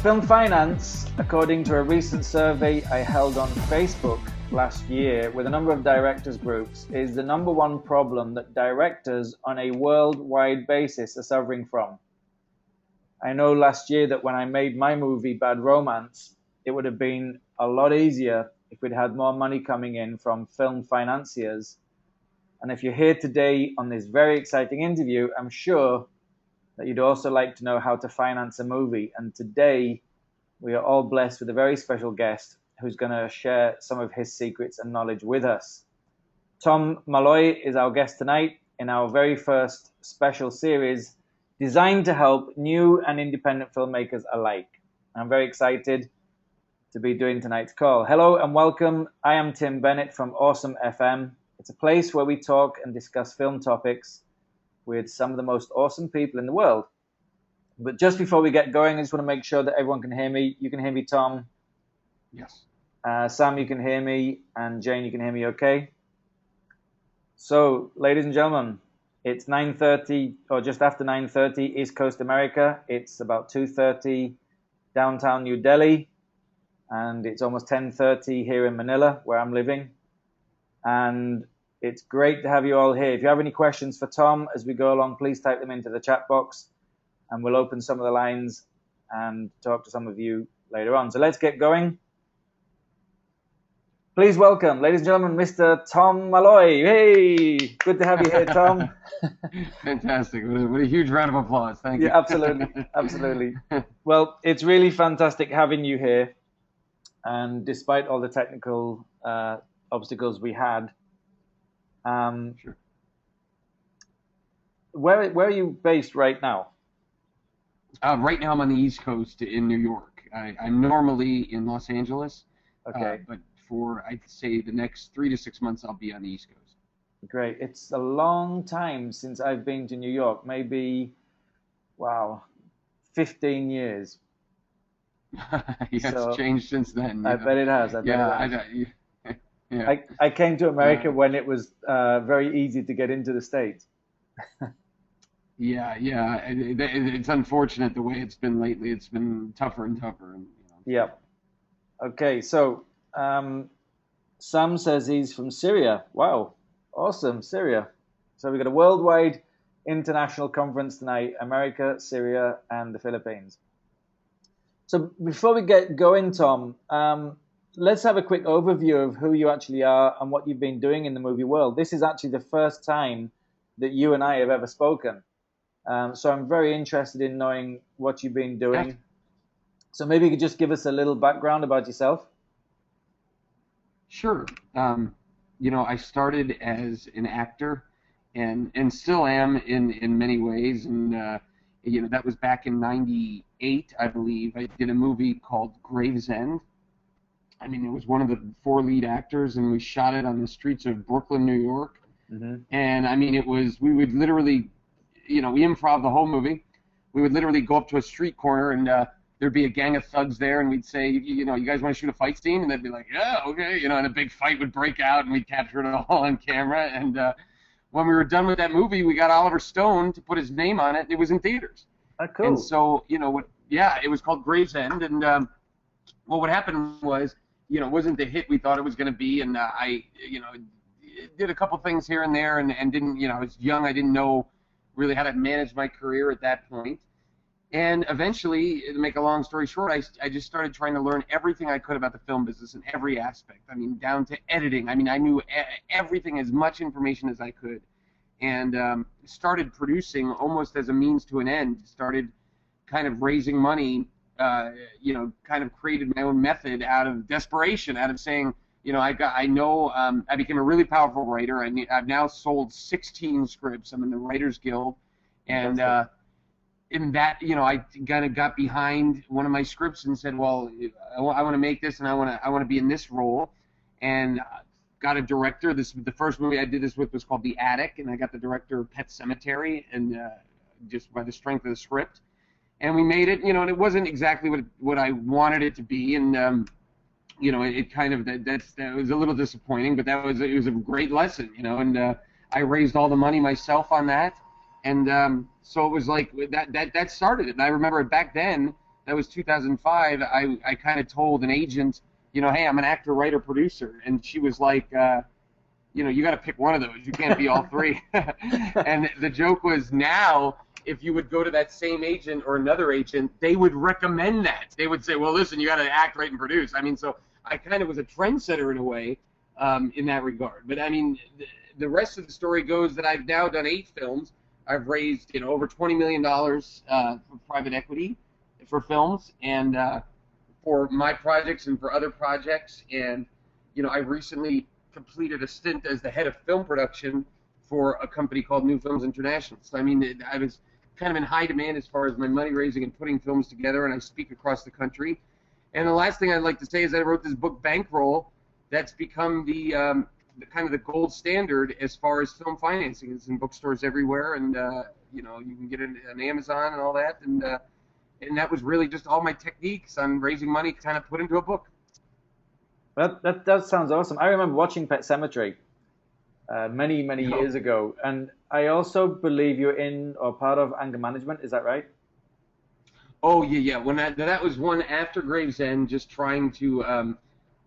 Film finance, according to a recent survey I held on Facebook last year with a number of directors groups, is the number one problem that directors on a worldwide basis are suffering from. I know last year that when I made my movie Bad Romance, it would have been a lot easier if we'd had more money coming in from film financiers. And if you're here today on this very exciting interview, I'm sure that you'd also like to know how to finance a movie. And today, we are all blessed with a very special guest who's going to share some of his secrets and knowledge with us. Tom Malloy is our guest tonight in our very first special series designed to help new and independent filmmakers alike. I'm very excited to be doing tonight's call. Hello and welcome. I am Tim Bennett from Awesome FM. It's a place where we talk and discuss film topics with some of the most awesome people in the world. But just before we get going, I just want to make sure that everyone can hear me. You can hear me, Tom? Yes. Sam, you can hear me, and Jane, you can hear me okay? So, ladies and gentlemen, it's 9:30, or just after 9:30, East Coast America. It's about 2:30 downtown New Delhi, and it's almost 10:30 here in Manila, where I'm living. And it's great to have you all here. If you have any questions for Tom as we go along, please type them into the chat box, and we'll open some of the lines and talk to some of you later on. So let's get going. Please welcome, ladies and gentlemen, Mr. Tom Malloy. Hey, good to have you here, Tom. Fantastic. What a huge round of applause. Thank you. Yeah, absolutely. Absolutely. Well, it's really fantastic having you here. And despite all the technical obstacles we had, Sure. Where are you based right now? Right now I'm on the East Coast in New York. I'm normally in Los Angeles, Okay, but for, I'd say, the next 3 to 6 months, I'll be on the East Coast. great. It's a long time since I've been to New York. Maybe, wow, 15 years. Yeah, So, it's changed since then. I bet it has. I bet it has. Yeah. I came to America when it was very easy to get into the States. Yeah. It's unfortunate the way it's been lately. It's been tougher and tougher. And, Yeah. Okay, so Sam says he's from Syria. Wow, awesome, Syria. So we've got a worldwide international conference tonight, America, Syria, and the Philippines. So before we get going, Tom, let's have a quick overview of who you actually are and what you've been doing in the movie world. This is actually the first time that you and I have ever spoken. So I'm very interested in knowing what you've been doing. So maybe you could just give us a little background about yourself. Sure. I started as an actor and still am in many ways. And, that was back in 98, I believe. I did a movie called Gravesend. I mean, it was one of the 4 lead actors, and we shot it on the streets of Brooklyn, New York. Mm-hmm. And, I mean, we would literally, we improv the whole movie. We would literally go up to a street corner, and there'd be a gang of thugs there, and we'd say, you guys want to shoot a fight scene? And they'd be like, yeah, okay. And a big fight would break out, and we'd capture it all on camera. And when we were done with that movie, we got Oliver Stone to put his name on it. It was in theaters. Oh, cool. And so, it was called Gravesend. And what happened was, it wasn't the hit we thought it was going to be. And I did a couple things here and there and didn't, I was young. I didn't know really how to manage my career at that point. And eventually, to make a long story short, I just started trying to learn everything I could about the film business in every aspect. I mean, down to editing. I mean, I knew everything, as much information as I could. And started producing almost as a means to an end. Started kind of raising money, kind of created my own method out of desperation, out of saying, I became a really powerful writer. I've now sold 16 scripts. I'm in the Writers Guild. And in that, I kind of got behind one of my scripts and said, well, I want to make this, and I want to be in this role, and got a director. The first movie I did this with was called The Attic, and I got the director Pet Sematary, and just by the strength of the script, and we made it. And it wasn't exactly what I wanted it to be, and it kind of that was a little disappointing, but it was a great lesson, and I raised all the money myself on that. And so it was like that started it. And I remember back then, that was 2005. I kind of told an agent, hey, I'm an actor, writer, producer, and she was like, you got to pick one of those. You can't be all three. And the joke was, now, if you would go to that same agent or another agent, they would recommend that. They would say, well, listen, you got to act, write, and produce. I mean, so I kind of was a trendsetter in a way, in that regard. But I mean, the rest of the story goes that I've now done 8 films. I've raised, over $20 million for private equity for films, and for my projects and for other projects. And I recently completed a stint as the head of film production for a company called New Films International. So I mean, I was kind of in high demand as far as my money raising and putting films together, and I speak across the country. And the last thing I'd like to say is I wrote this book, Bankroll, that's become the kind of the gold standard as far as film financing. It's in bookstores everywhere, and you can get it on Amazon and all that. And that was really just all my techniques on raising money kind of put into a book. That sounds awesome. I remember watching Pet Sematary many years ago, and I also believe you're in or part of anger management. Is that right? Oh yeah. When that was one after Gravesend, just trying to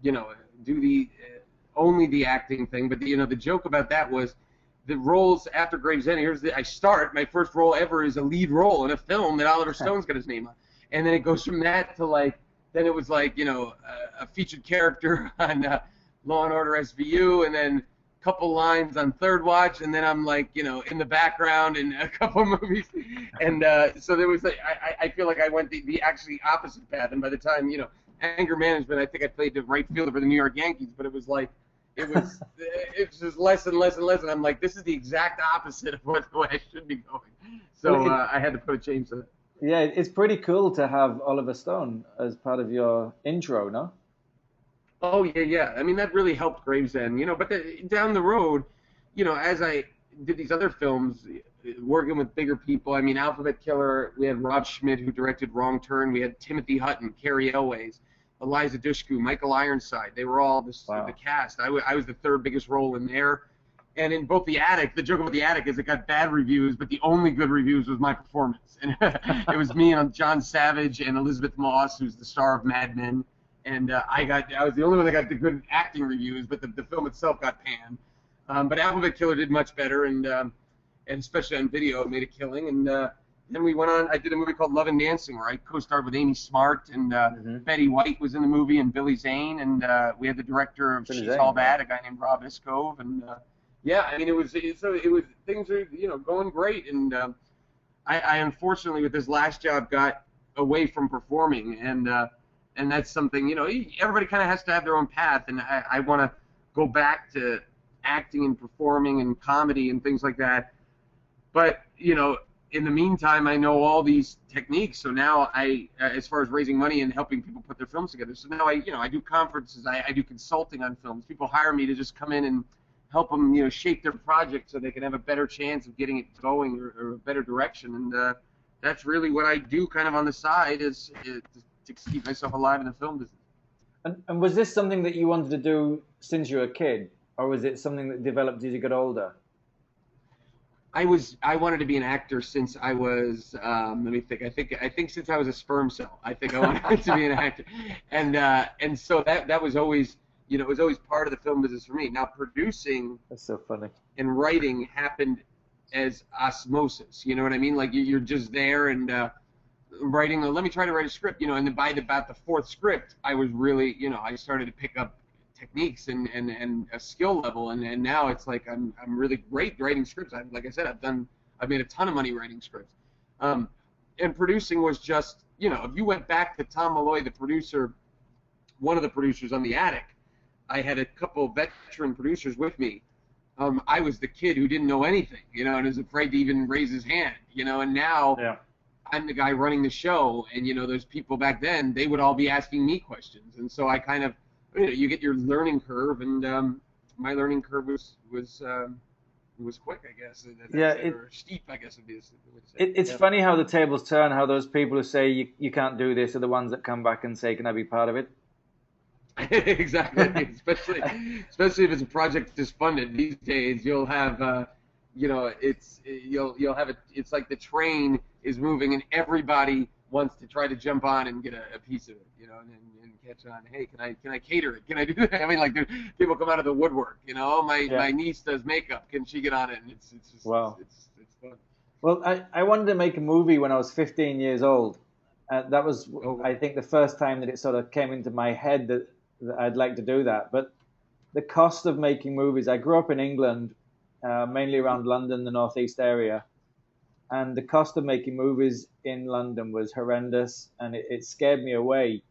do the only the acting thing. But the joke about that was the roles after Gravesend. My first role ever is a lead role in a film that Oliver Stone's got his name on, and then it goes from that to then it was a featured character on Law and Order SVU, and then a couple lines on Third Watch, and then I'm in the background in a couple movies, and so there was I feel like I went the actually opposite path, and by the time anger management, I think I played the right fielder for the New York Yankees, but it was it's just less and less and less, and I'm like, this is the exact opposite of the way I should be going. So I had to put a change to that. Yeah, it's pretty cool to have Oliver Stone as part of your intro, no? Oh yeah. I mean, that really helped Gravesend, But down the road, as I did these other films, working with bigger people. I mean, Alphabet Killer. We had Rob Schmidt, who directed Wrong Turn. We had Timothy Hutton, Carrie Elways, Eliza Dushku, Michael Ironside. They were all the cast. I was the third biggest role in there. And in both The Attic, the joke about The Attic is it got bad reviews, but the only good reviews was my performance. And it was me and John Savage and Elizabeth Moss, who's the star of Mad Men. And I was the only one that got the good acting reviews, but the film itself got panned. But Alphabet Killer did much better, and especially on video, it made a killing. And then we went on. I did a movie called Love and Dancing, where I co-starred with Amy Smart, and Betty White was in the movie, and Billy Zane, and we had the director of She's All Bad, a guy named Rob Iskov, and yeah, I mean, it was things are going great, and I unfortunately with this last job got away from performing, and that's something everybody kind of has to have their own path, and I want to go back to acting and performing and comedy and things like that, but in the meantime, I know all these techniques. So now as far as raising money and helping people put their films together, so now I do conferences, I do consulting on films. People hire me to just come in and help them, shape their project so they can have a better chance of getting it going or a better direction. And that's really what I do kind of on the side is to keep myself alive in the film business. And was this something that you wanted to do since you were a kid, or was it something that developed as you got older? I wanted to be an actor since I was let me think. I think since I was a sperm cell. I think I wanted to be an actor, and so that was always it was always part of the film business for me. Now producing, that's so funny, and writing happened as osmosis. You know what I mean? Like you're just there and writing. Let me try to write a script. And then by about the 4th script, I was really I started to pick up techniques and a skill level, and now it's like I'm really great writing scripts. Like I said, I've made a ton of money writing scripts, and producing was just if you went back to Tom Malloy, the producer, one of the producers on The Attic, I had a couple veteran producers with me. I was the kid who didn't know anything, and was afraid to even raise his hand, and now I'm the guy running the show, and those people back then, they would all be asking me questions, and so I kind of you get your learning curve, and my learning curve was quick, I guess. Or steep, I guess would be. It's funny how the tables turn. How those people who say you can't do this are the ones that come back and say, "Can I be part of it?" Exactly. especially if it's a project just funded these days. You'll have you'll have it's like the train is moving and everybody wants to try to jump on and get a piece of it, and catch on. Hey, can I cater it? Can I do that? I mean, like, people come out of the woodwork. My niece does makeup. Can she get on it? And it's just Wow. it's fun. Well, I wanted to make a movie when I was 15 years old. That was, I think, the first time that it sort of came into my head that I'd like to do that. But the cost of making movies, I grew up in England, mainly around London, the northeast area. And the cost of making movies in London was horrendous, and it scared me away.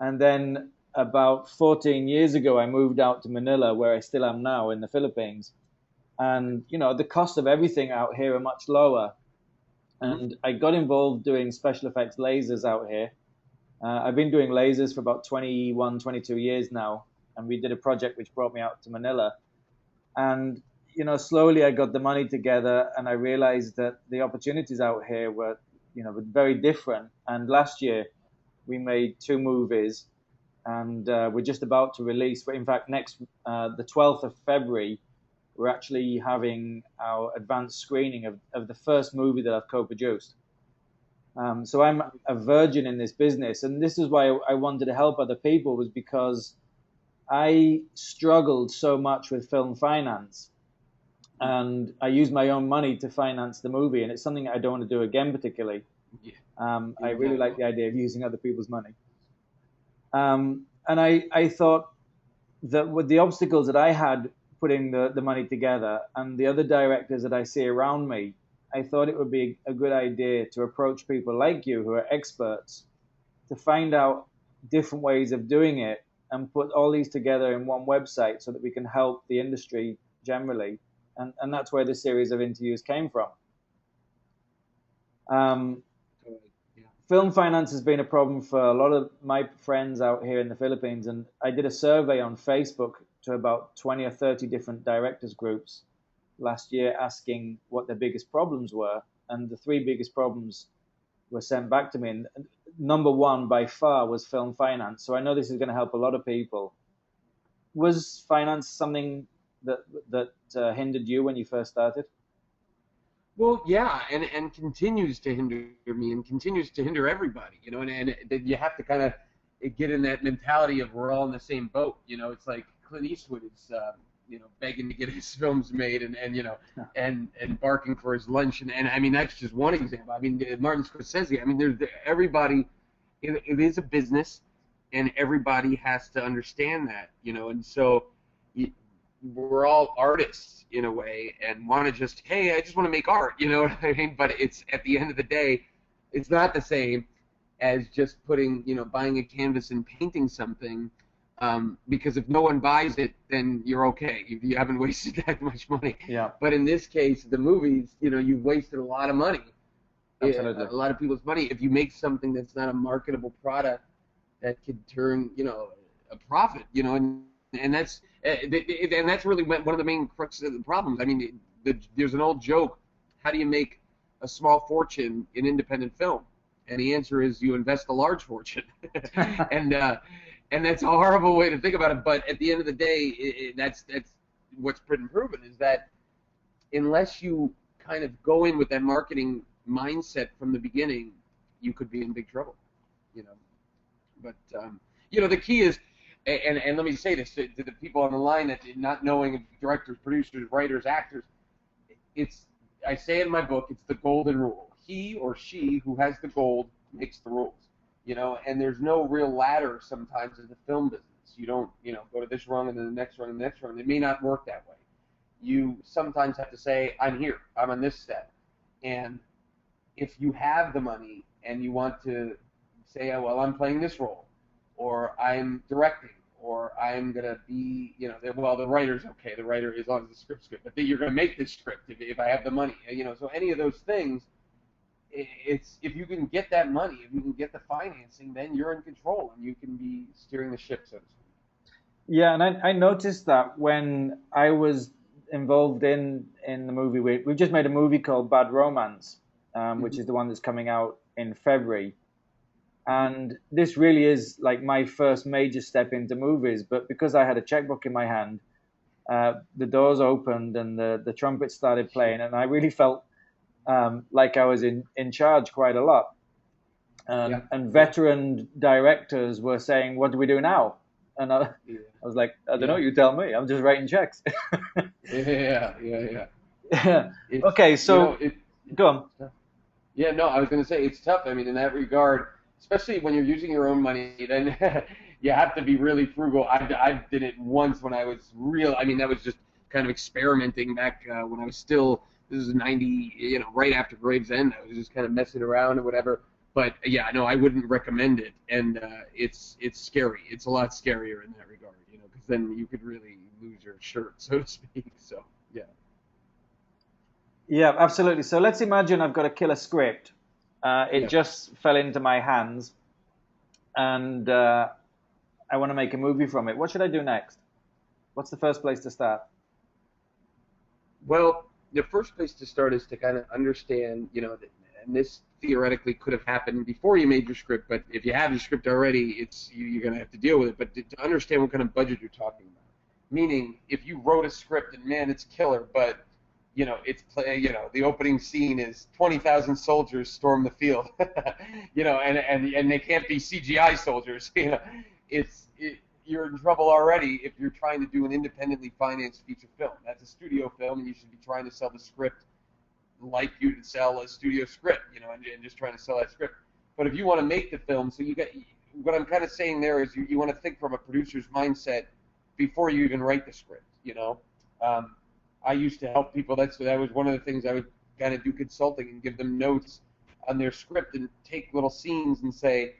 And then about 14 years ago, I moved out to Manila, where I still am now in the Philippines. And, the cost of everything out here are much lower. And I got involved doing special effects lasers out here. I've been doing lasers for about 21, 22 years now. And we did a project which brought me out to Manila. And, slowly I got the money together, and I realized that the opportunities out here were, very different. And last year we made 2 movies, and we're just about to release. In fact, the 12th of February, we're actually having our advanced screening of the first movie that I've co-produced. So I'm a virgin in this business, and this is why I wanted to help other people, was because I struggled so much with film finance, and I used my own money to finance the movie, and it's something I don't want to do again particularly. I really like the idea of using other people's money. And I thought that with the obstacles that I had putting the money together and the other directors that I see around me, I thought it would be a good idea to approach people like you who are experts to find out different ways of doing it and put all these together in one website so that we can help the industry generally. And that's where the series of interviews came from. Film finance has been a problem for a lot of my friends out here in the Philippines, and I did a survey on Facebook to about 20 or 30 different directors groups last year asking what their biggest problems were, and the 3 biggest problems were sent back to me. And number 1 by far was film finance. So I know this is going to help a lot of people. Was finance something that hindered you when you first started? Well, yeah, and continues to hinder me and continues to hinder everybody, and you have to kind of get in that mentality of we're all in the same boat. It's like Clint Eastwood is, begging to get his films made and barking for his lunch. And I mean, that's just one example. I mean, Martin Scorsese, I mean, there's everybody, it is a business, and everybody has to understand that, and so we're all artists in a way and want to just, hey, I just want to make art, you know what I mean? But it's, at the end of the day, it's not the same as just putting, buying a canvas and painting something, because if no one buys it, then you're okay. You haven't wasted that much money. Yeah. But in this case, the movies, you've wasted a lot of money. Absolutely. A lot of people's money. If you make something that's not a marketable product that could turn, a profit, and that's really one of the main crux of the problems. I mean, there's an old joke: how do you make a small fortune in independent film? And the answer is you invest a large fortune. And that's a horrible way to think about it. But at the end of the day, that's what's been proven, is that unless you kind of go in with that marketing mindset from the beginning, you could be in big trouble. But the key is. And let me say this to the people on the line that not knowing directors, producers, writers, actors, I say in my book, it's the golden rule. He or she who has the gold makes the rules, and there's no real ladder sometimes in the film business. You don't, go to this rung and then the next rung and the next rung. It may not work that way. You sometimes have to say, I'm here, I'm on this step. And if you have the money and you want to say, oh, well, I'm playing this role, or I'm directing, or I'm going to be, well, the writer's okay. The writer, as long as the script's good. But then you're going to make this script if I have the money. So any of those things, it's if you can get that money, if you can get the financing, then you're in control and you can be steering the ship, so to speak. Yeah, and I noticed that when I was involved in the movie. We've just made a movie called Bad Romance, which is the one that's coming out in February. And this really is like my first major step into movies. But because I had a checkbook in my hand, the doors opened and the trumpet started playing, and I really felt like I was in charge quite a lot. Yeah. And Yeah. veteran directors were saying, "What do we do now?" And Yeah. I was like, "I don't know. Yeah. You tell me. I'm just writing checks." Yeah. Yeah. Yeah. It's Okay, you know so it. go on. Yeah, no, I was going to say it's tough. I mean, in that regard, especially when you're using your own money, then you have to be really frugal. I did it once when I was real. I mean, that was just kind of experimenting back when I was still. This is '90, right after Gravesend. I was just kind of messing around or whatever. But yeah, no, I wouldn't recommend it, and it's scary. It's a lot scarier in that regard, because then you could really lose your shirt, so to speak. So yeah, Yeah, absolutely. So let's imagine I've got a killer script. It yeah. just fell into my hands, and I want to make a movie from it. What should I do next? What's the first place to start? Well, the first place to start is to kind of understand, that, and this theoretically could have happened before you made your script, but if you have your script already, you're going to have to deal with it. But to understand what kind of budget you're talking about, meaning if you wrote a script and man, it's killer, but the opening scene is 20,000 soldiers storm the field, and they can't be CGI soldiers, you're in trouble already if you're trying to do an independently financed feature film. That's a studio film, and you should be trying to sell the script like you'd sell a studio script, and just trying to sell that script. But if you want to make the film, so what I'm kind of saying there is you want to think from a producer's mindset before you even write the script. I used to help people. That was one of the things I would kind of do consulting and give them notes on their script and take little scenes and say,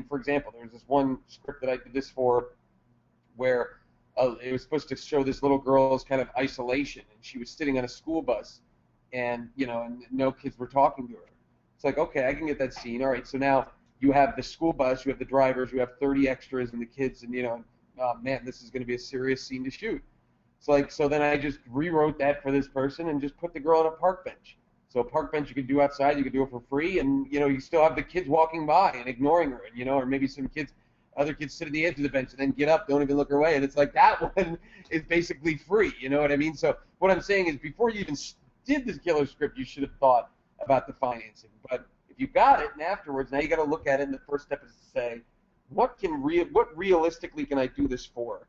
for example, there was this one script that I did this for where it was supposed to show this little girl's kind of isolation, and she was sitting on a school bus, and and no kids were talking to her. It's like, okay, I can get that scene. All right, so now you have the school bus, you have the drivers, you have 30 extras and the kids, and oh man, this is going to be a serious scene to shoot. It's like, so then I just rewrote that for this person and just put the girl on a park bench. So a park bench you could do outside, you could do it for free, and you still have the kids walking by and ignoring her, and or maybe some other kids sit at the edge of the bench and then get up, don't even look her way, and it's like that one is basically free. You know what I mean? So what I'm saying is, before you even did this killer script, you should have thought about the financing. But if you got it, and afterwards, now you got to look at it, and the first step is to say, what realistically can I do this for,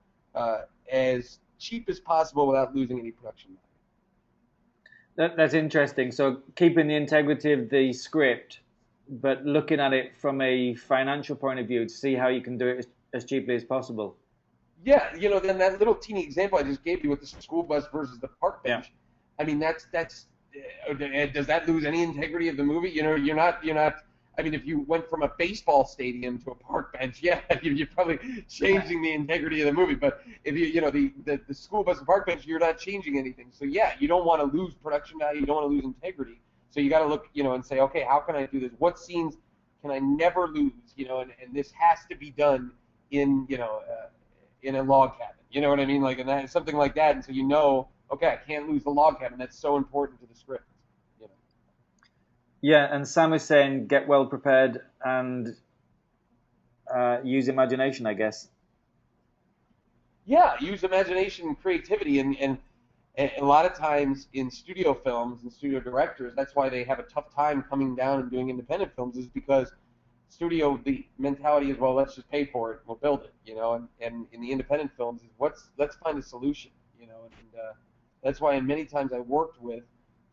as cheap as possible without losing any production value? That's interesting. So keeping the integrity of the script, but looking at it from a financial point of view to see how you can do it as cheaply as possible. Yeah, then that little teeny example I just gave you with the school bus versus the park Yeah. bench. I mean, that's does that lose any integrity of the movie? You're not. I mean, if you went from a baseball stadium to a park bench, yeah, you're probably changing the integrity of the movie. But if the school bus and park bench, you're not changing anything. So yeah, you don't want to lose production value. You don't want to lose integrity. So you got to look, and say, okay, how can I do this? What scenes can I never lose? And this has to be done in in a log cabin. You know what I mean? Like, and that, something like that. And so okay, I can't lose the log cabin. That's so important to the script. Yeah, and Sam is saying get well prepared and use imagination, I guess. Yeah, use imagination and creativity, and a lot of times in studio films and studio directors, that's why they have a tough time coming down and doing independent films, is because the mentality is, well, let's just pay for it, we'll build it, and in the independent films is let's find a solution, and that's why many times I worked with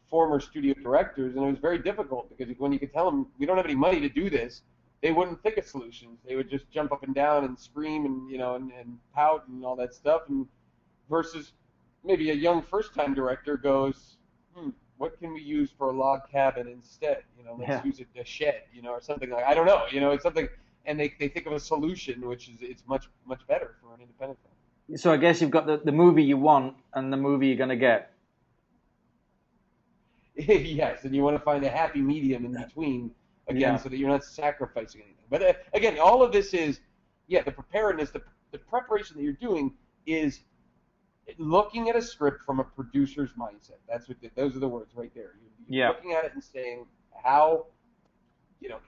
former studio directors, and it was very difficult because when you could tell them we don't have any money to do this, they wouldn't think of solutions. They would just jump up and down and scream and and pout and all that stuff. And versus maybe a young first-time director goes, what can we use for a log cabin instead? Let's use a shed, or something like, I don't know, it's something, and they think of a solution, which is it's much better for an independent film. So I guess you've got the movie you want and the movie you're going to get. Yes, and you want to find a happy medium in between, again, so that you're not sacrificing anything. But again, all of this is, the preparedness, the preparation that you're doing is looking at a script from a producer's mindset. Those are the words right there. You're looking at it and saying, how,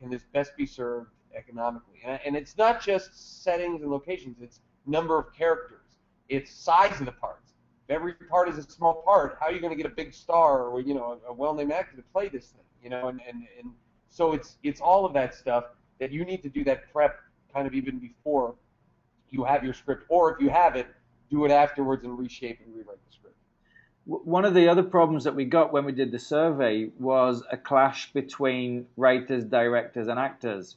can this best be served economically? And it's not just settings and locations. It's number of characters. It's size of the parts. If every part is a small part, how are you going to get a big star or a well-named actor to play this thing? And So it's all of that stuff that you need to do that prep kind of even before you have your script, or if you have it, do it afterwards and reshape and rewrite the script. One of the other problems that we got when we did the survey was a clash between writers, directors, and actors.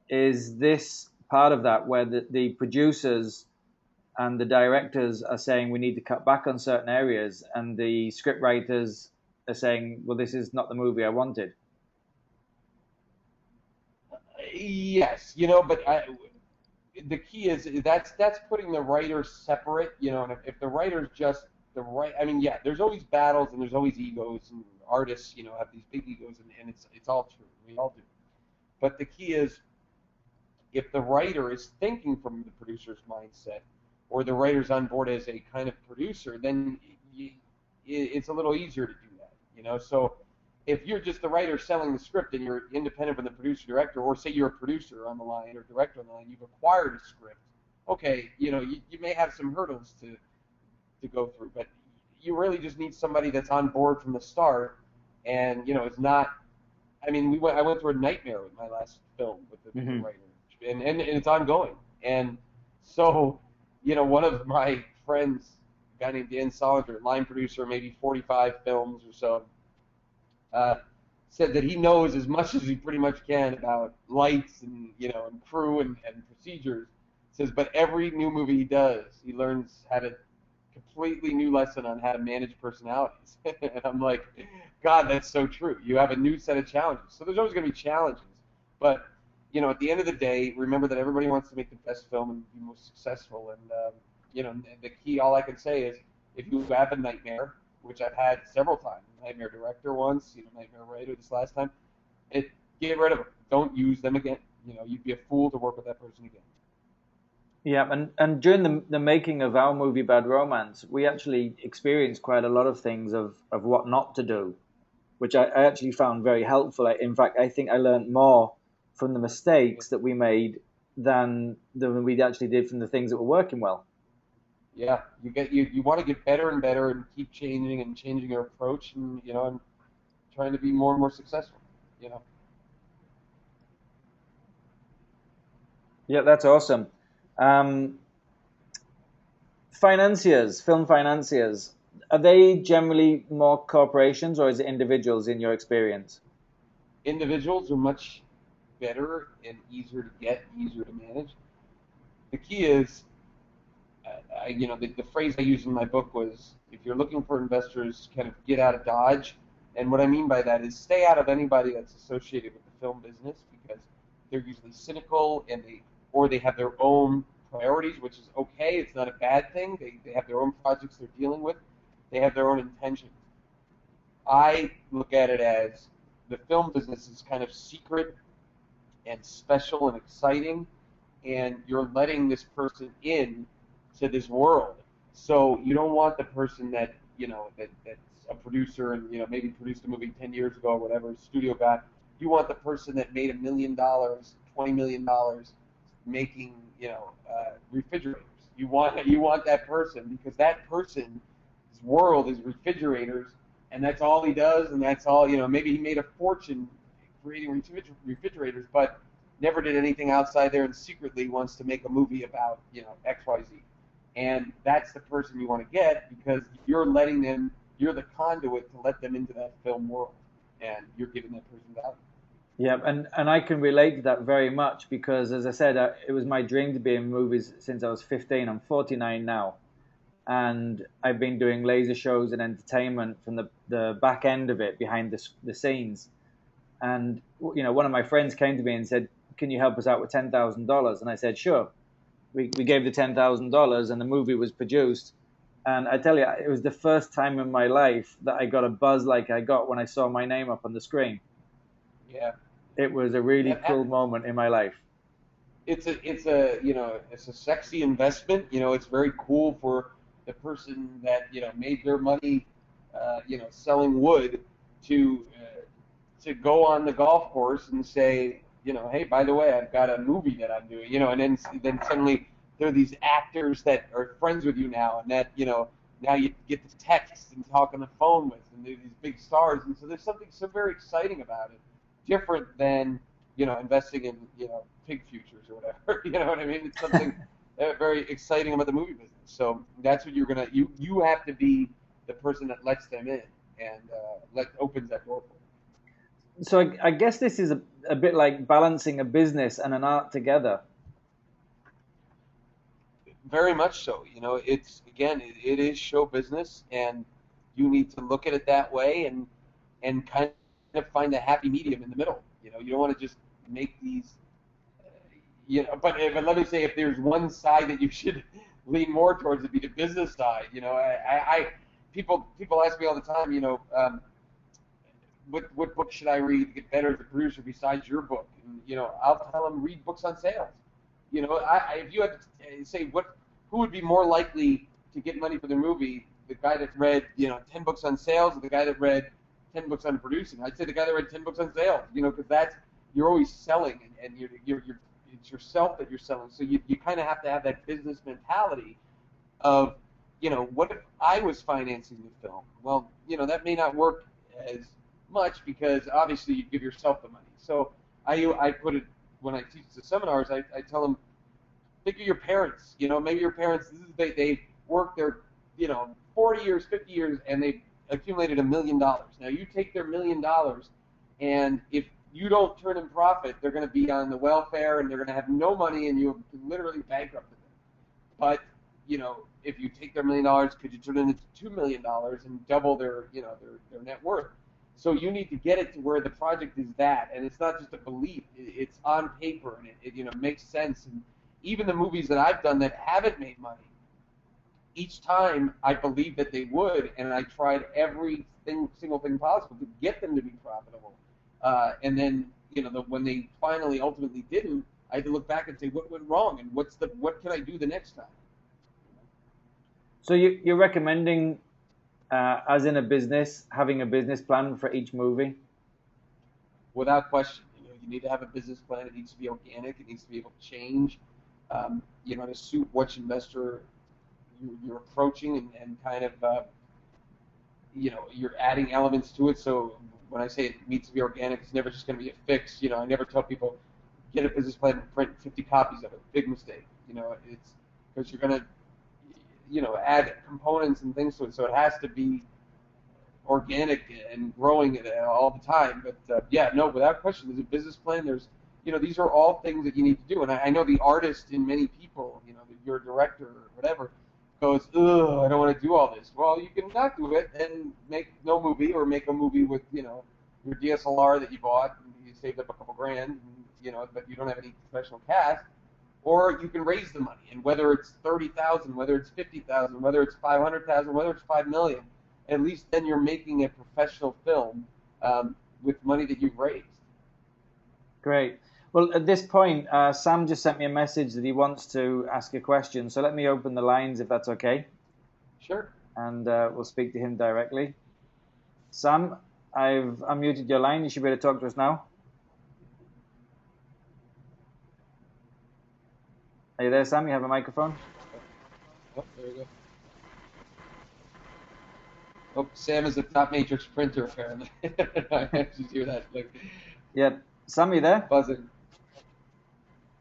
Is this part of that, where the producers and the directors are saying we need to cut back on certain areas, and the script writers are saying, well, this is not the movie I wanted? Yes, but the key is that's putting the writers separate, and if the writer's just the right, I mean, yeah, there's always battles and there's always egos, and artists, have these big egos, and it's all true. We all do. But the key is, if the writer is thinking from the producer's mindset, or the writer's on board as a kind of producer, then it's a little easier to do that. So if you're just the writer selling the script and you're independent from the producer director, or say you're a producer on the line or director on the line, you've acquired a script. Okay, you may have some hurdles to go through, but you really just need somebody that's on board from the start, and it's not. I mean, I went through a nightmare with my last film with the writer, and it's ongoing. And so, one of my friends, a guy named Dan Solinger, line producer, maybe 45 films or so, said that he knows as much as he pretty much can about lights and and crew and procedures. Says, but every new movie he does, he learns how to completely new lesson on how to manage personalities. And I'm like, God, that's so true. You have a new set of challenges. So there's always going to be challenges, but at the end of the day, remember that everybody wants to make the best film and be most successful. And the key, all I can say is, if you have a nightmare, which I've had several times, nightmare director once, nightmare writer this last time, get rid of them. Don't use them again. You'd be a fool to work with that person again. Yeah, and during the making of our movie Bad Romance, we actually experienced quite a lot of things of what not to do, which I actually found very helpful. In fact, I think I learned more from the mistakes that we made than we actually did from the things that were working well. Yeah, you want to get better and better and keep changing your approach, and and trying to be more and more successful. Yeah, that's awesome. Financiers, film financiers, are they generally more corporations, or is it individuals in your experience? Individuals are much better and easier to get, easier to manage. The key is, the phrase I used in my book was, if you're looking for investors, kind of get out of Dodge. And what I mean by that is, stay out of anybody that's associated with the film business, because they're usually cynical, and they have their own priorities, which is okay. It's not a bad thing. They have their own projects they're dealing with. They have their own intentions. I look at it as, the film business is kind of secret and special and exciting, and you're letting this person in to this world. So you don't want the person that that's a producer and maybe produced a movie 10 years ago or whatever, studio guy. You want the person that made $1 million, $20 million making refrigerators. You want that person, because that person's world is refrigerators, and that's all he does, and that's all. Maybe he made a fortune creating refrigerators, but never did anything outside there, and secretly wants to make a movie about XYZ. And that's the person you want to get, because you're the conduit to let them into that film world, and you're giving that person value. Yeah, and I can relate to that very much, because, as I said, it was my dream to be in movies since I was 15. I'm 49 now, and I've been doing laser shows and entertainment from the back end of it, behind the scenes. And one of my friends came to me and said, "Can you help us out with $10,000?" And I said, "Sure." We gave the $10,000, and the movie was produced. And I tell you, it was the first time in my life that I got a buzz like I got when I saw my name up on the screen. Yeah. It was a really cool moment in my life. It's a sexy investment. It's very cool for the person that made their money selling wood to go on the golf course and say, hey, by the way, I've got a movie that I'm doing, and then suddenly there are these actors that are friends with you now, and that now you get to text and talk on the phone with, and they're these big stars, and so there's something so very exciting about it, different than, investing in, pig futures or whatever. You know what I mean? It's something very exciting about the movie business. So that's what you have to be the person that lets them in and opens that door for them. So I guess this is a bit like balancing a business and an art together. Very much so. It's again, it is show business, and you need to look at it that way and kind of find a happy medium in the middle. You don't want to just make these. But let me say, if there's one side that you should lean more towards, it'd be the business side. People ask me all the time, what book should I read to get better as a producer besides your book? And I'll tell them read books on sales. If you had to say who would be more likely to get money for their movie, the guy that read 10 books on sales or the guy that read 10 books on producing? I'd say the guy that read 10 books on sales. Because you're always selling, and it's yourself that you're selling. So you kind of have to have that business mentality of what if I was financing the film? Well, that may not work as much because obviously you give yourself the money. So I put it when I teach the seminars. I tell them, think of your parents. Maybe your parents they worked their 40 years, 50 years, and they accumulated $1 million. Now you take their $1 million, and if you don't turn in profit, they're going to be on the welfare and they're going to have no money, and you literally bankrupted them. But if you take their $1 million, could you turn it into $2 million and double their their net worth? So you need to get it to where the project is that, and it's not just a belief. It's on paper, and it makes sense. And even the movies that I've done that haven't made money, each time I believed that they would, and I tried every single thing possible to get them to be profitable. And then when they finally ultimately didn't, I had to look back and say what went wrong and what can I do the next time. So you're recommending, as in a business, having a business plan for each movie? Without question. You need to have a business plan. It needs to be organic. It needs to be able to change. To suit which investor you're approaching, and kind of you're adding elements to it. So when I say it needs to be organic, it's never just going to be a fix. I never tell people get a business plan and print 50 copies of it. Big mistake. It's because you're going to add components and things to it. So it has to be organic and growing it all the time. But without question, there's a business plan. There's these are all things that you need to do. And I know the artist in many people, you're a director or whatever, goes, ugh, I don't want to do all this. Well, you can not do it and make no movie, or make a movie with, your DSLR that you bought and you saved up a couple grand, and, but you don't have any professional cast. Or you can raise the money, and whether it's 30,000, whether it's 50,000, whether it's 500,000, whether it's 5 million, at least then you're making a professional film with money that you've raised. Great. Well, at this point, Sam just sent me a message that he wants to ask a question. So let me open the lines if that's okay. Sure. And we'll speak to him directly. Sam, I've unmuted your line. You should be able to talk to us now. Are you there, Sam? You have a microphone? Oh, there you go. Oh, Sam is a top matrix printer, apparently. I actually hear that. Yeah. Sam, you there? Buzzing.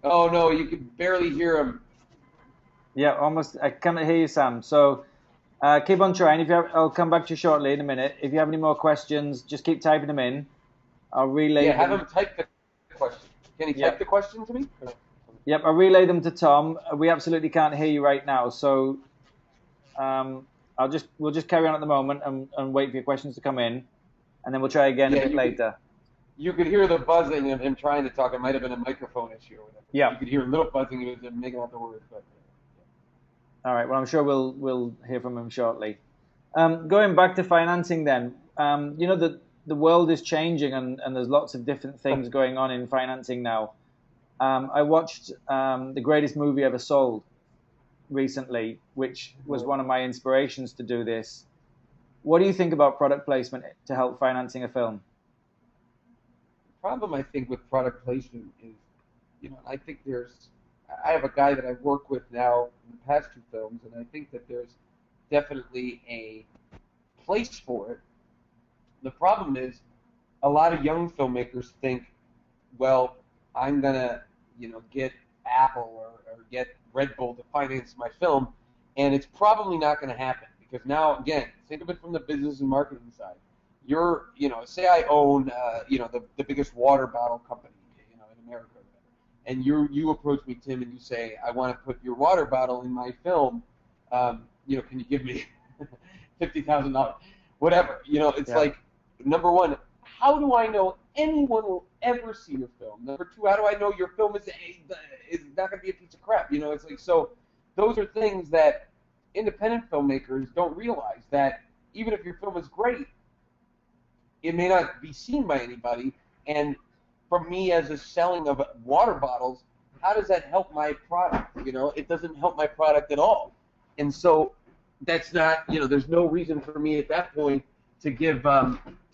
Oh, no, you can barely hear him. Yeah, almost. I cannot hear you, Sam. So keep on trying. I'll come back to you shortly in a minute. If you have any more questions, just keep typing them in. I'll relay them. Have him type the question. Can he type the question to me? Yep, I'll relay them to Tom. We absolutely can't hear you right now, so we'll just carry on at the moment and wait for your questions to come in, and then we'll try again a bit later. You could hear the buzzing of him trying to talk. It might have been a microphone issue or whatever. Yeah. You could hear a little buzzing. He was making out the words. But, All right. Well, I'm sure we'll hear from him shortly. Going back to financing, then, the world is changing, and there's lots of different things going on in financing now. I watched The Greatest Movie Ever Sold recently, which was one of my inspirations to do this. What do you think about product placement to help financing a film? The problem, I think, with product placement is, I think I have a guy that I work with now in the past 2 films, and I think that there's definitely a place for it. The problem is, a lot of young filmmakers think, well, I'm gonna, get Apple or get Red Bull to finance my film, and it's probably not going to happen because now, again, think of it from the business and marketing side. You're, say I own, the biggest water bottle company, in America, or whatever, and you approach me, Tim, and you say, I want to put your water bottle in my film. Can you give me $50,000? Whatever. It's like, number one, how do I know anyone will ever see your film? Number two, how do I know your film is not going to be a piece of crap? It's like, so those are things that independent filmmakers don't realize, that even if your film is great, it may not be seen by anybody. And for me, as a selling of water bottles, how does that help my product? It doesn't help my product at all. And so that's not, there's no reason for me at that point to give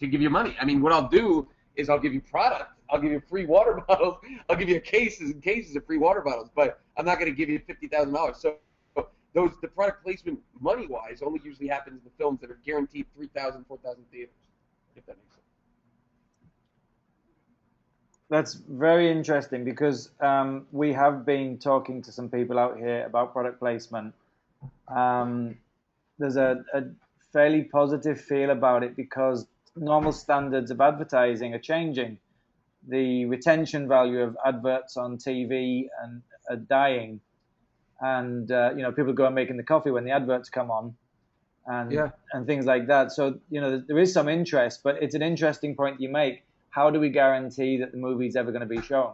you money. I mean, what I'll do is I'll give you product. I'll give you free water bottles. I'll give you cases and cases of free water bottles, but I'm not going to give you $50,000. So the product placement money-wise only usually happens in the films that are guaranteed 3,000, 4,000 theaters, if that makes sense. That's very interesting because we have been talking to some people out here about product placement. There's a fairly positive feel about it because normal standards of advertising are changing. The retention value of adverts on TV are dying, and people go and making the coffee when the adverts come on, and things like that. So there is some interest, but it's an interesting point you make. How do we guarantee that the movie's ever going to be shown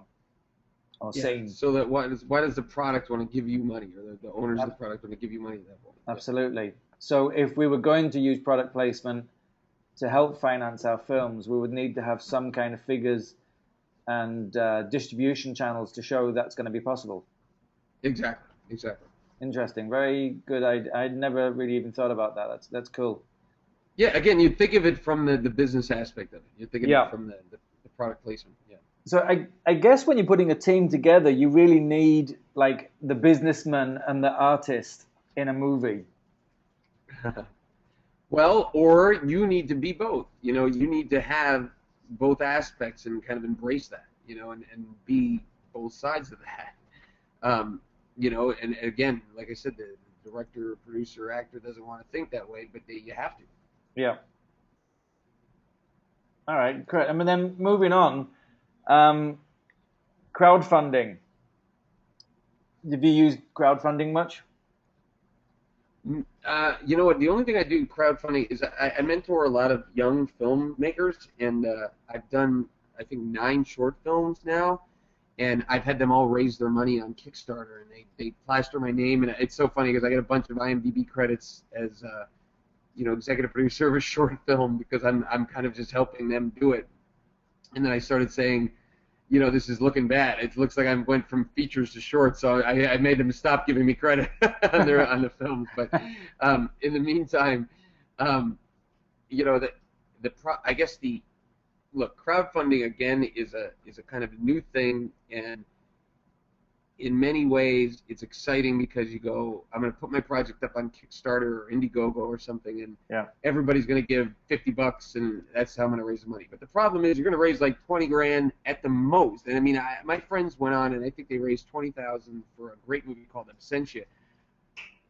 or seen? So that why does the product want to give you money, or the owners of the product want to give you money at that point? Absolutely. So if we were going to use product placement to help finance our films, we would need to have some kind of figures and distribution channels to show that's going to be possible. Exactly. Interesting. Very good. I'd never really even thought about that. That's cool. Yeah, again, you think of it from the business aspect of it. You think of it from the product placement. Yeah. So I guess when you're putting a team together, you really need like the businessman and the artist in a movie. Well, or you need to be both. You need to have both aspects and kind of embrace that, and be both sides of that. And again, like I said, the director, producer, actor doesn't want to think that way, but you have to. Yeah. All right, great. And then moving on, crowdfunding. Have you used crowdfunding much? You know what? The only thing I do crowdfunding is I mentor a lot of young filmmakers, and I've done, I think, 9 short films now, and I've had them all raise their money on Kickstarter, and they plaster my name, and it's so funny because I get a bunch of IMDb credits as executive producer of a short film because I'm kind of just helping them do it, and then I started saying, this is looking bad. It looks like I went from features to shorts, so I made them stop giving me credit on the films. But in the meantime, I guess crowdfunding again is a kind of new thing, and in many ways it's exciting because you go, I'm going to put my project up on Kickstarter or Indiegogo or something, and everybody's going to give $50, and that's how I'm going to raise the money. But the problem is you're going to raise like 20 grand at the most. And I mean, my friends went on and I think they raised 20,000 for a great movie called Absentia.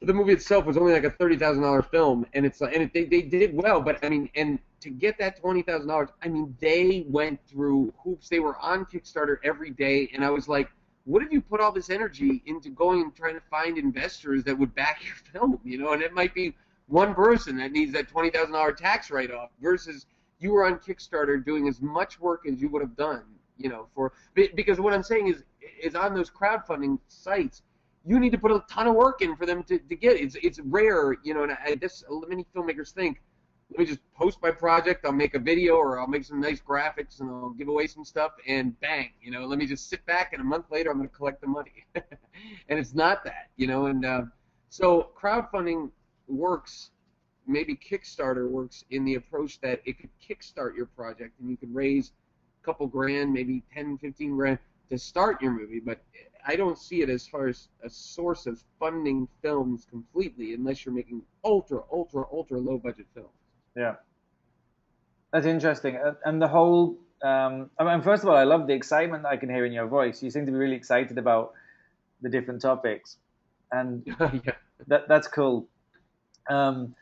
The movie itself was only like a $30,000 film, and they did well. But I mean, and to get that $20,000, I mean, they went through hoops. They were on Kickstarter every day, and I was like, what if you put all this energy into going and trying to find investors that would back your film, and it might be one person that needs that $20,000 tax write-off versus you were on Kickstarter doing as much work as you would have done, because what I'm saying is on those crowdfunding sites, you need to put a ton of work in for them to get it. It's rare, and I guess many filmmakers think, let me just post my project, I'll make a video, or I'll make some nice graphics, and I'll give away some stuff, and bang, let me just sit back, and a month later I'm going to collect the money. And it's not that, and so crowdfunding works, maybe Kickstarter works in the approach that it could kickstart your project, and you could raise a couple grand, maybe 10, 15 grand to start your movie, but I don't see it as far as a source of funding films completely unless you're making ultra low budget films. Yeah, that's interesting. And the whole I mean, first of all, I love the excitement that I can hear in your voice. You seem to be really excited about the different topics, and Yeah. that's cool. Um,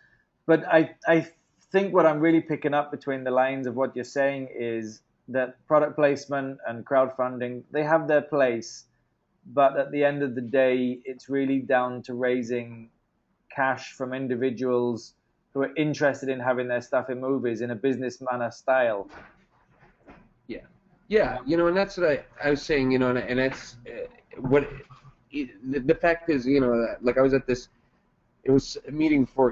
but I think what I'm really picking up between the lines of what you're saying is that product placement and crowdfunding, they have their place, but at the end of the day, it's really down to raising cash from individuals who are interested in having their stuff in movies in a business manner style. Yeah, yeah, and that's what I was saying, and that's what the fact is, like I was at this, it was a meeting for,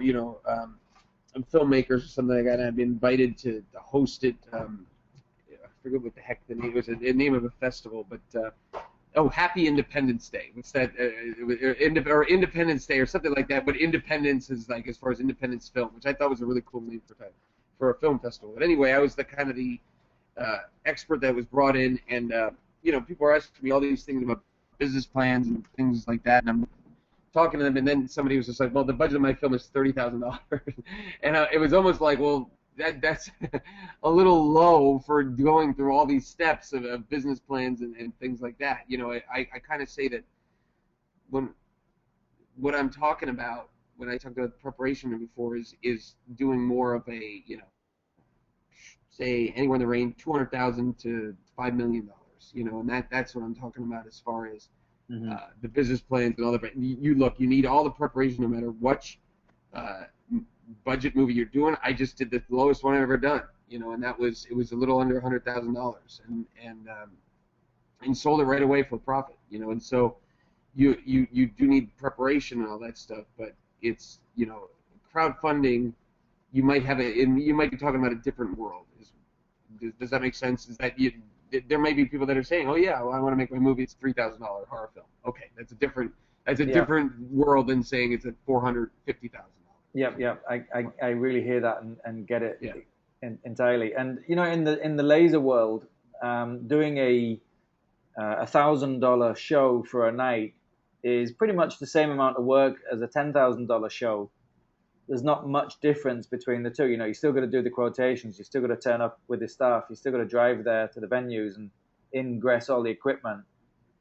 filmmakers or something like that, and I'd been invited to host it. I forget what the heck the name was, the name of a festival, but oh, Happy Independence Day. What's that? Or Independence Day or something like that. But Independence is like as far as Independence film, which I thought was a really cool name for a film festival. But anyway, I was the kind of the expert that was brought in, and people are asking me all these things about business plans and things like that, and I'm talking to them, and then somebody was just like, "Well, the budget of my film is $30,000," and it was almost like, "Well, that's a little low for going through all these steps of business plans and things like that." I kind of say that when what I'm talking about when I talk about preparation before is doing more of a say anywhere in the range 200,000 to $5 million, and that's what I'm talking about as far as Mm-hmm. the business plans and all that. You need all the preparation no matter what uh, budget movie you're doing. I just did the lowest one I've ever done, and it was a little under $100,000, and sold it right away for profit, and so you do need preparation and all that stuff, but it's crowdfunding. You might be talking about a different world. Does that make sense? Is that there may be people that are saying, "Oh yeah, well, I want to make my movie. It's $3,000 horror film." Okay, that's a different Yeah. world than saying it's at $450,000. Yep, yep. I really hear that and get it Yeah, entirely. And in the laser world, doing a $1,000 show for a night is pretty much the same amount of work as a $10,000 show. There's not much difference between the two. You still got to do the quotations. You still got to turn up with the staff. You still got to drive there to the venues and ingress all the equipment.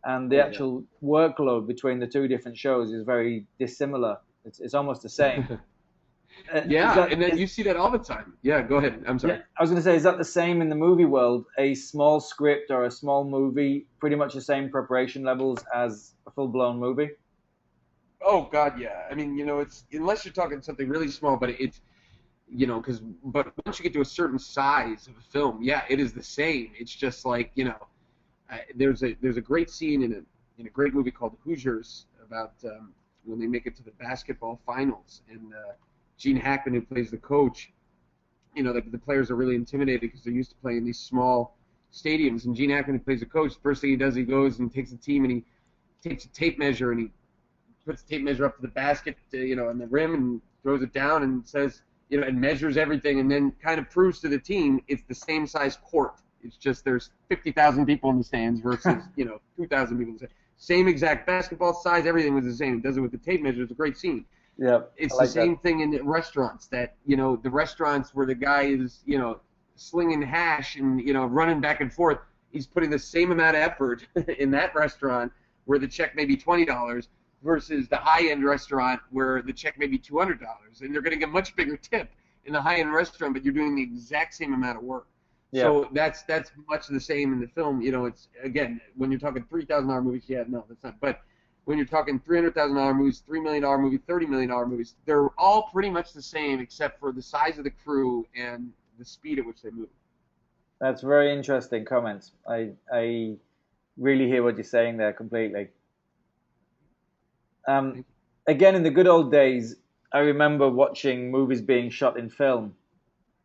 And the yeah. actual workload between the two different shows is very dissimilar. It's almost the same. Is Yeah, that and then is you see that all the time. Yeah, go ahead. I'm Yeah, sorry. I was going to say, is that the same in the movie world? A small script or a small movie, pretty much the same preparation levels as a full-blown movie? Oh God, yeah. I mean, it's unless you're talking something really small, but it's but once you get to a certain size of a film, yeah, it is the same. It's just like there's a great scene in a great movie called Hoosiers about when they make it to the basketball finals, and Gene Hackman, who plays the coach, the players are really intimidated because they're used to playing in these small stadiums, and Gene Hackman, who plays the coach, the first thing he does, he goes and takes a team and he takes a tape measure and he puts the tape measure up to the basket, on the rim, and throws it down and says, and measures everything, and then kind of proves to the team it's the same size court. It's just there's 50,000 people in the stands versus 2,000 people in the stands. Same exact basketball size, everything was the same. It does it with the tape measure. It's a great scene. Yeah, I It's the like that. same thing in the restaurants that the restaurants where the guy is slinging hash and running back and forth. He's putting the same amount of effort in that restaurant where the check may be $20 versus the high-end restaurant where the check may be $200, and they're going to get a much bigger tip in the high-end restaurant, but you're doing the exact same amount of work. Yeah, So that's much the same in the film. It's again when you're talking $3,000 movies, yeah, no, that's not. But when you're talking $300,000 movies, $3 million movie, $30 million movies, they're all pretty much the same except for the size of the crew and the speed at which they move. that's very interesting comments. I really hear what you're saying there completely. Um, Again, in the good old days, I remember watching movies being shot in film.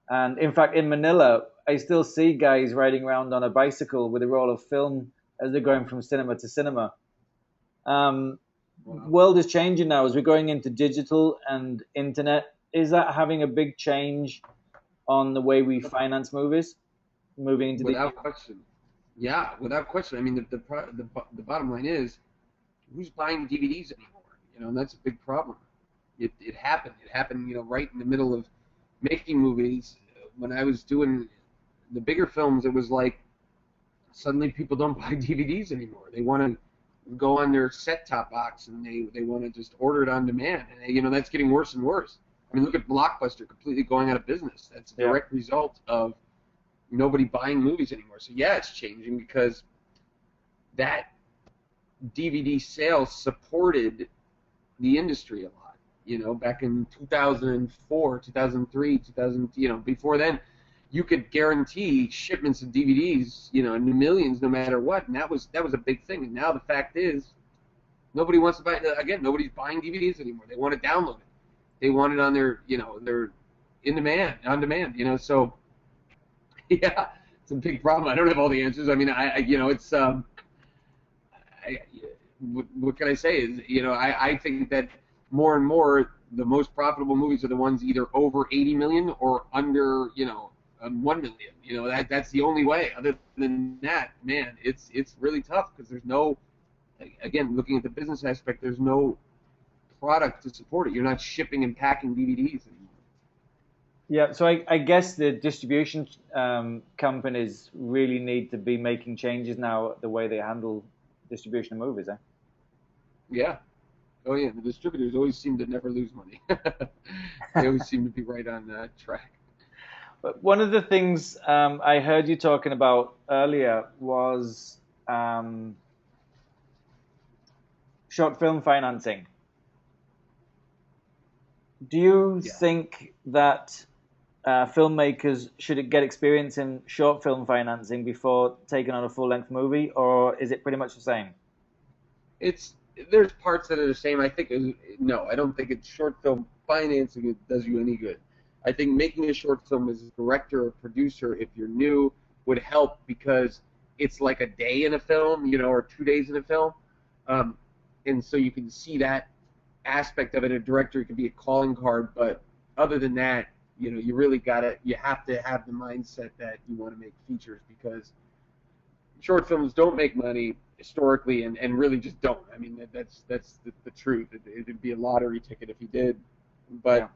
And in fact, in Manila, I still see guys riding around on a bicycle with a roll of film as they're going from cinema to cinema. Wow. World is changing now as we're going into digital and internet. Is that having a big change on the way we finance movies, moving into the Without question. Yeah, without question. I mean, the bottom line is, who's buying DVDs anymore? And that's a big problem. It happened. It happened, right in the middle of making movies when I was doing the bigger films, it was like suddenly people don't buy DVDs anymore. They want to go on their set-top box and they want to just order it on demand. And you know, that's getting worse and worse. I mean, look at Blockbuster completely going out of business. That's a direct result of nobody buying movies anymore. So yeah, it's changing because that DVD sales supported the industry a lot. You know, back in 2004, 2003, 2000, you know, before then, you could guarantee shipments of DVDs, you know, in the millions, no matter what, and that was a big thing. And now the fact is, nobody wants to buy. Again, nobody's buying DVDs anymore. They want to download it. They want it on their, you know, their on demand. You know, so yeah, it's a big problem. I don't have all the answers. I mean, you know, it's what can I say? Is, you know, I think that more and more the most profitable movies are the ones either over 80 million or under, you know, 1 million. You know, that's the only way. Other than that, man, it's really tough because there's no, again, looking at the business aspect, there's no product to support it. You're not shipping and packing DVDs anymore. Yeah, so I guess the distribution companies really need to be making changes now the way they handle distribution of movies, eh? Yeah. Oh yeah, the distributors always seem to never lose money. They always seem to be right on track. But one of the things I heard you talking about earlier was short film financing. Do you think that filmmakers should get experience in short film financing before taking on a full-length movie, or is it pretty much the same? There's parts that are the same. I think no, I don't think it's short film financing does you any good. I think making a short film as a director or producer, if you're new, would help because it's like a day in a film, you know, or 2 days in a film, and so you can see that aspect of it. A director can be a calling card, but other than that, you know, you have to have the mindset that you want to make features because short films don't make money historically and really just don't. I mean, that's the truth. It'd be a lottery ticket if you did, but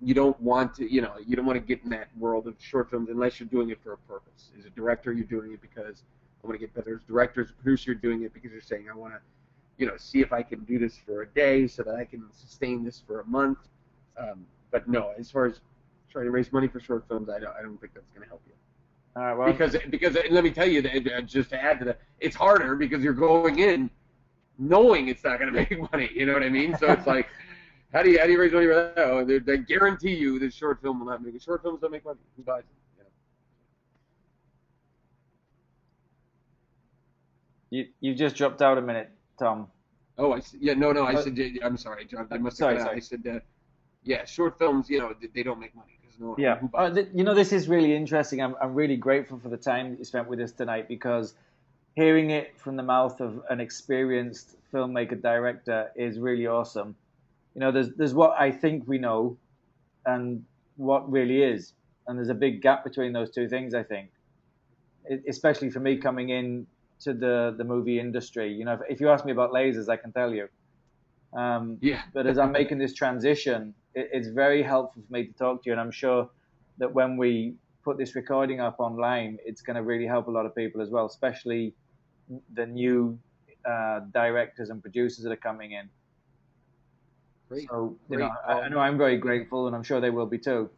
you don't want to, you know, you don't want to get in that world of short films unless you're doing it for a purpose. As a director, you're doing it because I want to get better. As a director, as a producer, you're doing it because you're saying I want to, you know, see if I can do this for a day so that I can sustain this for a month. But no, as far as trying to raise money for short films, I don't think that's going to help you. All right, well, because let me tell you, that, just to add to that, it's harder because you're going in knowing it's not going to make money. You know what I mean? So it's like, how do you raise money for that? Oh, they guarantee you this short film will not make it. Short films don't make money. Who buys them? You know? You just dropped out a minute, Tom. Oh, I said, I'm sorry, John. I must have I said, yeah, short films, you know, they don't make money. Yeah, you know, this is really interesting. I'm really grateful for the time that you spent with us tonight because hearing it from the mouth of an experienced filmmaker director is really awesome. You know, there's what I think we know and what really is, and there's a big gap between those two things. I think, especially for me coming in to the movie industry. You know, if you ask me about lasers, I can tell you. But as I'm making this transition, it's very helpful for me to talk to you, and I'm sure that when we put this recording up online, it's going to really help a lot of people as well, especially the new directors and producers that are coming in. Great. So, you know, I know I'm very grateful, and I'm sure they will be too.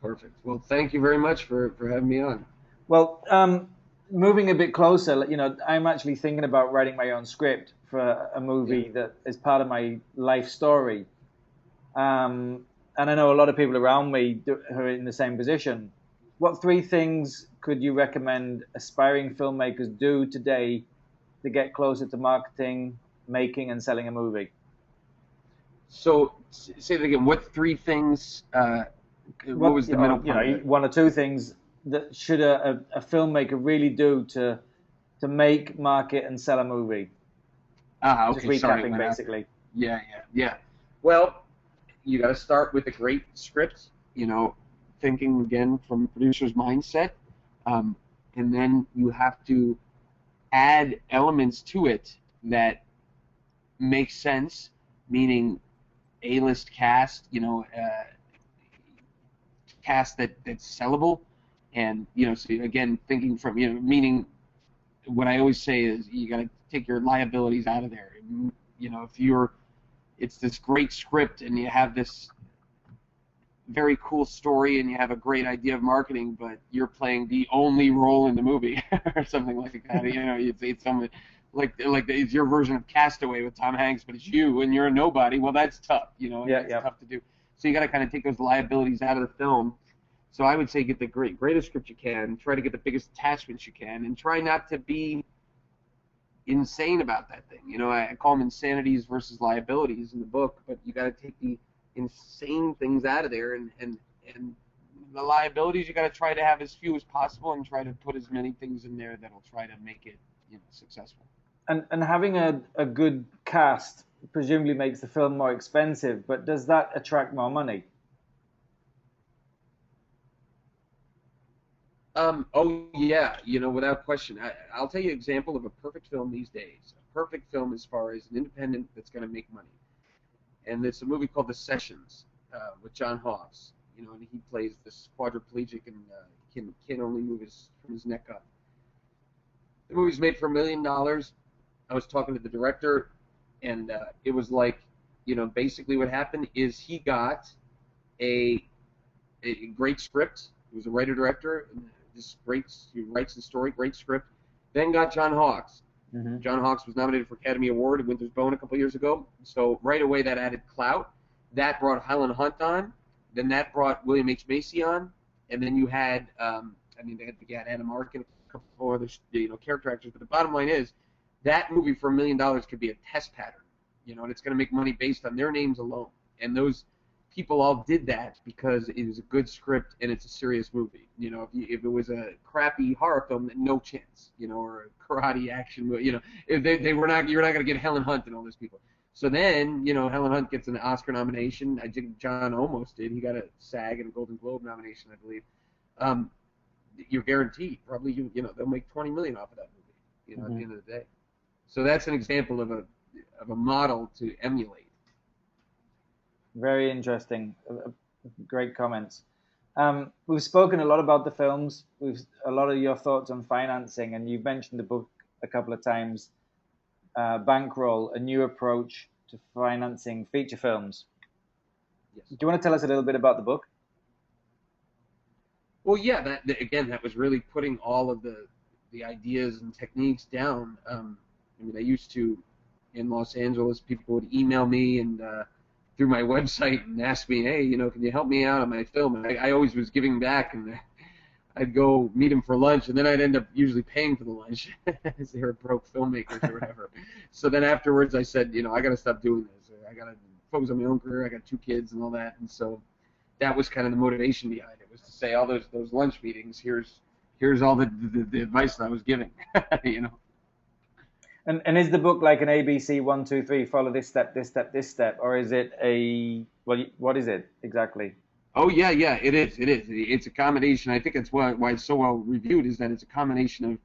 Perfect. Well, thank you very much for having me on. Well, moving a bit closer, you know, I'm actually thinking about writing my own script for a movie that is part of my life story. And I know a lot of people around me who are in the same position. What 3 things could you recommend aspiring filmmakers do today to get closer to marketing, making, and selling a movie? So, say that again. What 3 things? What was the middle part? You know, 1 or 2 things that should a filmmaker really do to make, market, and sell a movie? Okay. Just recapping, basically. Yeah. Well, you got to start with a great script. You know, thinking again from a producer's mindset, and then you have to add elements to it that make sense. Meaning, A-list cast. You know, cast that's sellable, and so again, thinking from meaning what I always say is you got to take your liabilities out of there. If it's this great script and you have this very cool story and you have a great idea of marketing, but you're playing the only role in the movie or something like that. It's something like it's your version of Castaway with Tom Hanks, but it's you and you're a nobody. Well, that's tough, It's tough to do. So you got to kind of take those liabilities out of the film. So I would say get the greatest script you can, try to get the biggest attachments you can, and try not to be insane about that thing. I call them insanities versus liabilities in the book, but you got to take the insane things out of there, and the liabilities you got to try to have as few as possible, and try to put as many things in there that'll try to make it successful. And having a good cast presumably makes the film more expensive, but does that attract more money? Oh yeah, without question. I'll tell you an example of a perfect film these days. A perfect film as far as an independent that's going to make money. And it's a movie called The Sessions with John Hawkes. And he plays this quadriplegic and can only move from his neck up. The movie's made for $1 million. I was talking to the director, and it was like, basically what happened is he got a great script. He was a writer-director. He writes the story, great script. Then got John Hawkes. Mm-hmm. John Hawkes was nominated for Academy Award at Winter's Bone a couple years ago. So right away that added clout. That brought Helen Hunt on. Then that brought William H. Macy on. And then you had, they had Anna Mark and a couple other character actors. But the bottom line is that movie for $1 million could be a test pattern, and it's going to make money based on their names alone. And those people all did that because it was a good script and it's a serious movie. If it was a crappy horror film, no chance. Or a karate action movie. If you're not going to get Helen Hunt and all those people. So then, Helen Hunt gets an Oscar nomination. I think John almost did. He got a SAG and a Golden Globe nomination, I believe. You're guaranteed probably they'll make $20 million off of that movie. At the end of the day. So that's an example of a model to emulate. Very interesting. Great comments. We've spoken a lot about the films. A lot of your thoughts on financing, and you've mentioned the book a couple of times. Bankroll, a new approach to financing feature films. Yes. Do you want to tell us a little bit about the book? Well, yeah. That was really putting all of the ideas and techniques down. I used to, in Los Angeles, people would email me and through my website and ask me, hey, can you help me out on my film? And I always was giving back, and I'd go meet them for lunch, and then I'd end up usually paying for the lunch, as they were broke filmmakers or whatever. So then afterwards I said, I got to stop doing this. I got to focus on my own career. I got 2 kids and all that, and so that was kind of the motivation behind it, was to say all those lunch meetings, here's all the advice that I was giving, And is the book like an ABC 1, 2, 3, follow this step, this step, this step, or is it what is it exactly? Oh yeah, it is. It's a combination. I think that's why it's so well reviewed, is that it's a combination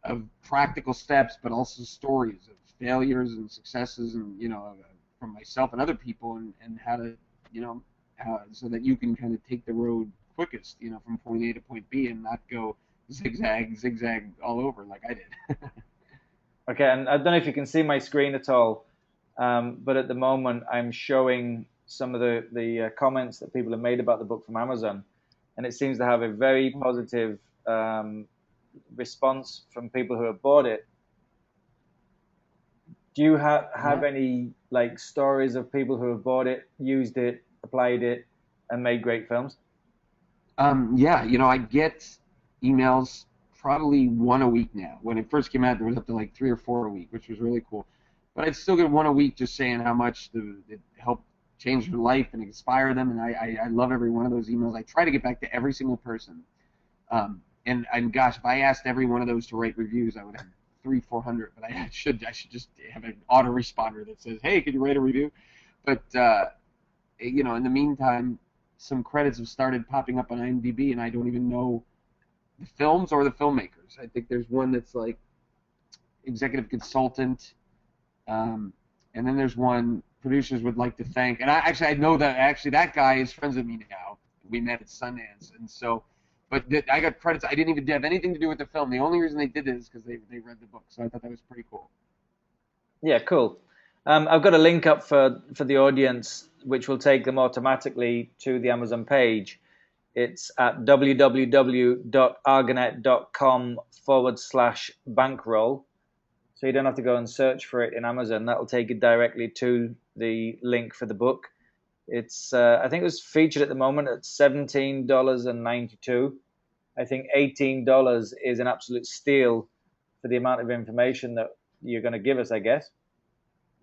of practical steps, but also stories of failures and successes, and from myself and other people, and how to so that you can kind of take the road quickest, from point A to point B, and not go zigzag all over like I did. Okay, and I don't know if you can see my screen at all, but at the moment I'm showing some of the comments that people have made about the book from Amazon, and it seems to have a very positive response from people who have bought it. Do you have any stories of people who have bought it, used it, applied it, and made great films? Yeah, I get emails probably 1 a week now. When it first came out, there was up to 3 or 4 a week, which was really cool. But I'd still get 1 a week just saying how much it helped change their life and inspire them, and I love every one of those emails. I try to get back to every single person. And gosh, if I asked every one of those to write reviews, I would have 300-400. But I should just have an autoresponder that says, hey, could you write a review? But in the meantime, some credits have started popping up on IMDb, and I don't even know the films or the filmmakers. I think there's one that's like executive consultant, and then there's one producers would like to thank. And I know that that guy is friends with me now. we met at Sundance, and so. But I got credits. I didn't even have anything to do with the film. The only reason they did this is because they read the book. So I thought that was pretty cool. Yeah, cool. I've got a link up for the audience, which will take them automatically to the Amazon page. It's at www.argonet.com/bankroll. So you don't have to go and search for it in Amazon. That'll take you directly to the link for the book. It's I think it was featured at the moment at $17.92. I think $18 is an absolute steal for the amount of information that you're going to give us, I guess.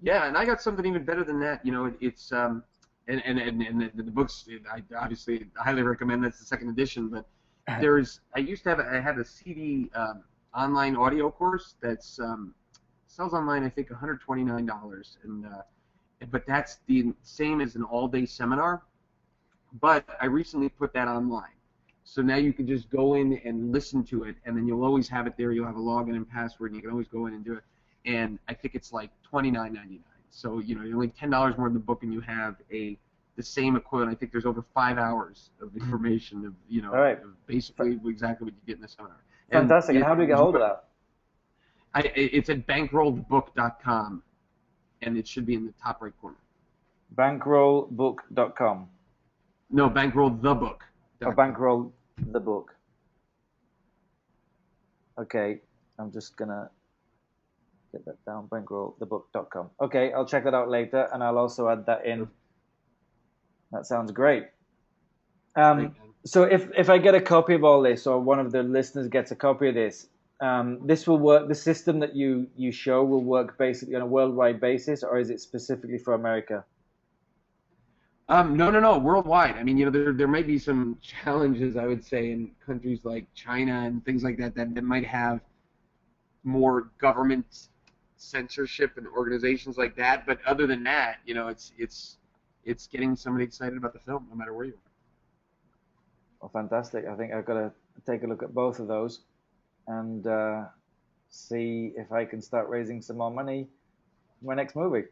Yeah, and I got something even better than that. You know, it's and the books. I obviously highly recommend. That's the second edition. But I used to have I had a CD online audio course that's sells online. I think $129, and but that's the same as an all-day seminar. But I recently put that online. So now you can just go in and listen to it, and then you'll always have it there. You'll have a login and password, and you can always go in and do it. And I think it's like $29.99. So, you know, you're only $10 more in the book, and you have the same equivalent. I think there's over 5 hours of information of, you know, right. of basically exactly what you get in the seminar. Fantastic. And how do we get hold of that? It's at bankrollthebook.com. And it should be in the top right corner. Bankrollbook.com. No, bankrollthebook. Oh, bankroll the book. Okay, I'm just gonna get that down. Bankrollthebook.com. Okay, I'll check that out later, and I'll also add that in. That sounds great. So if I get a copy of all this, or one of the listeners gets a copy of this, this will work. The system that you show will work basically on a worldwide basis, or is it specifically for America? No, worldwide. I mean, you know, there may be some challenges, I would say, in countries like China and things like that that might have more government censorship and organizations like that. But other than that, you know, it's getting somebody excited about the film, no matter where you are. Well, fantastic. I think I've got to take a look at both of those and see if I can start raising some more money for my next movie.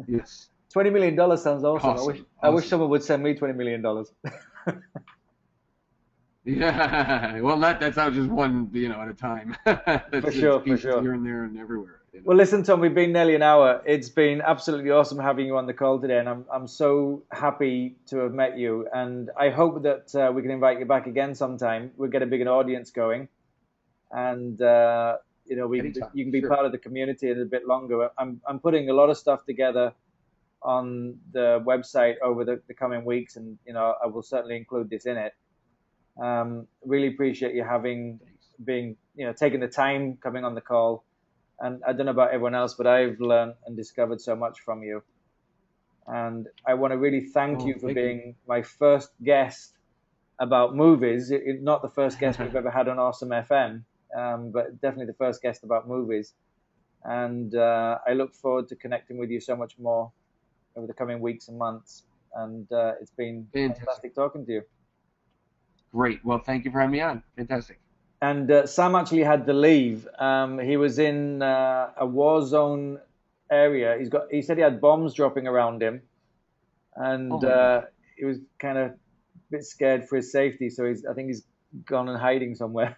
Yes. $20 million sounds awesome. I wish someone would send me $20 million. Yeah. Well, that's not just one, you know, at a time. For sure. Here and there and everywhere. You know? Well, listen, Tom, we've been nearly an hour. It's been absolutely awesome having you on the call today, and I'm so happy to have met you. And I hope that we can invite you back again sometime. We'll get a bigger audience going. And you know, you can be part of the community a bit longer. I'm putting a lot of stuff together on the website over the coming weeks, and you know, I will certainly include this in it. Really appreciate you taking the time coming on the call. And I don't know about everyone else, but I've learned and discovered so much from you. And I want to really thank you for being my first guest about movies. Not the first guest we've ever had on Awesome FM. But definitely the first guest about movies. And I look forward to connecting with you so much more over the coming weeks and months. And it's been fantastic talking to you. Great. Well, thank you for having me on. Fantastic. And Sam actually had to leave. He was in a war zone area. He said he had bombs dropping around him. And he was kind of a bit scared for his safety. So I think he's gone and hiding somewhere.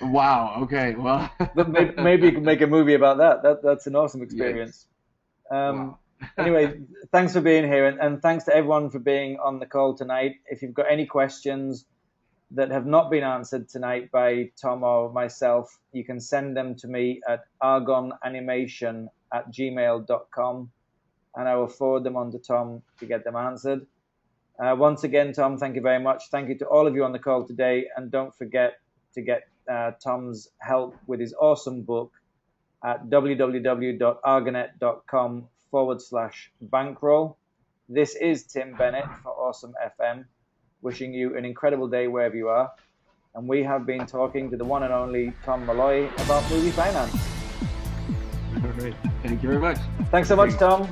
Wow. Okay. Well, but maybe you can make a movie about that. That's an awesome experience. Yes. Wow. Anyway, thanks for being here, and thanks to everyone for being on the call tonight. If you've got any questions that have not been answered tonight by Tom or myself, you can send them to me at argonanimation@gmail.com, and I will forward them on to Tom to get them answered. Once again, Tom, thank you very much. Thank you to all of you on the call today, and don't forget to get Tom's help with his awesome book at www.argonet.com/bankroll. This is Tim Bennett for Awesome FM, wishing you an incredible day wherever you are. And we have been talking to the one and only Tom Malloy about movie finance. All right. Thank you very much. Thanks so much, Tom.